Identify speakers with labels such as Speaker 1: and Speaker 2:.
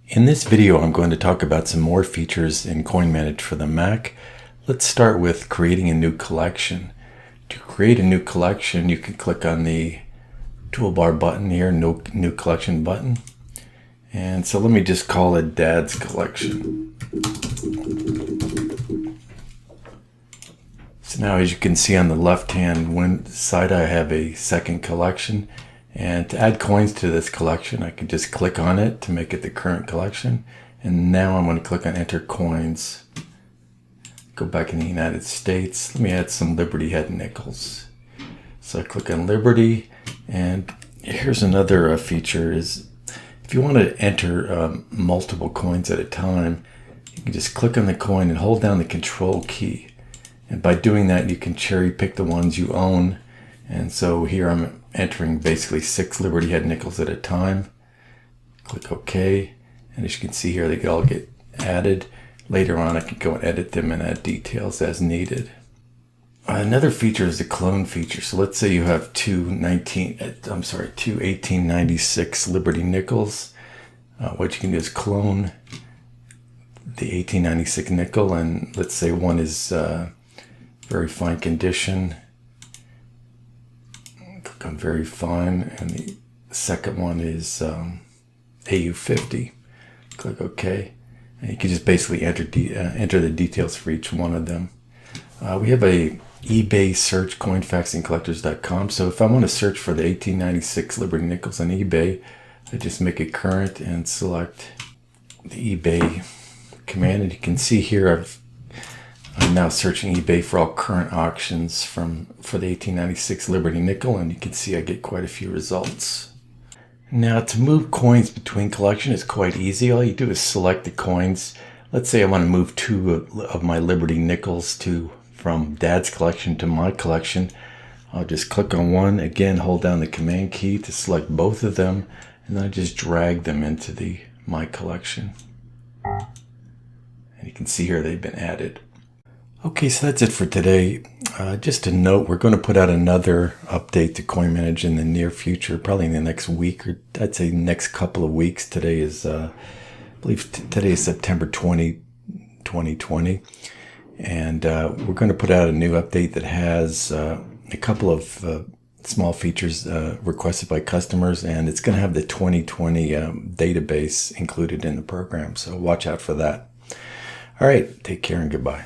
Speaker 1: In this video, I'm going to talk about some more features in CoinManage for the Mac. Let's start with creating a new collection. To create a new collection, you can click on the toolbar button here, new collection button. And so let me just call it Dad's Collection. So now, as you can see on the left-hand side, I have a second collection. And to add coins to this collection, I can just click on it to make it the current collection. And now I'm going to click on Enter Coins. Go back in the United States. Let me add some Liberty Head nickels. So I click on Liberty, and here's another feature is if you want to enter multiple coins at a time, you can just click on the coin and hold down the Control key. And by doing that, you can cherry pick the ones you own. And so here I'm entering basically 6 Liberty Head nickels at a time. Click OK. And as you can see here, they all get added. Later on, I can go and edit them and add details as needed. Another feature is the clone feature. So let's say you have two 1896 Liberty nickels. What you can do is clone the 1896 nickel, and let's say one is very fine condition. Click on very fine, and the second one is AU50. Click OK, and you can just basically enter the details for each one of them. We have a eBay search, coinfaxingcollectors.com. So if I want to search for the 1896 Liberty nickels on eBay, I just make it current and select the eBay command, and you can see here I'm now searching eBay for all current auctions for the 1896 Liberty nickel, and you can see I get quite a few results. Now, to move coins between collections is quite easy. All you do is select the coins. Let's say I want to move 2 of my Liberty nickels from Dad's collection to my collection. I'll just click on one, again hold down the Command key to select both of them, and then I just drag them into my collection. And you can see here they've been added. Okay, so that's it for today. Just a note, we're going to put out another update to CoinManage in the near future, probably in the next week, or I'd say next couple of weeks. Today is, I believe today is September 20, 2020. And we're going to put out a new update that has a couple of small features requested by customers, and it's going to have the 2020 database included in the program. So watch out for that. All right, take care and goodbye.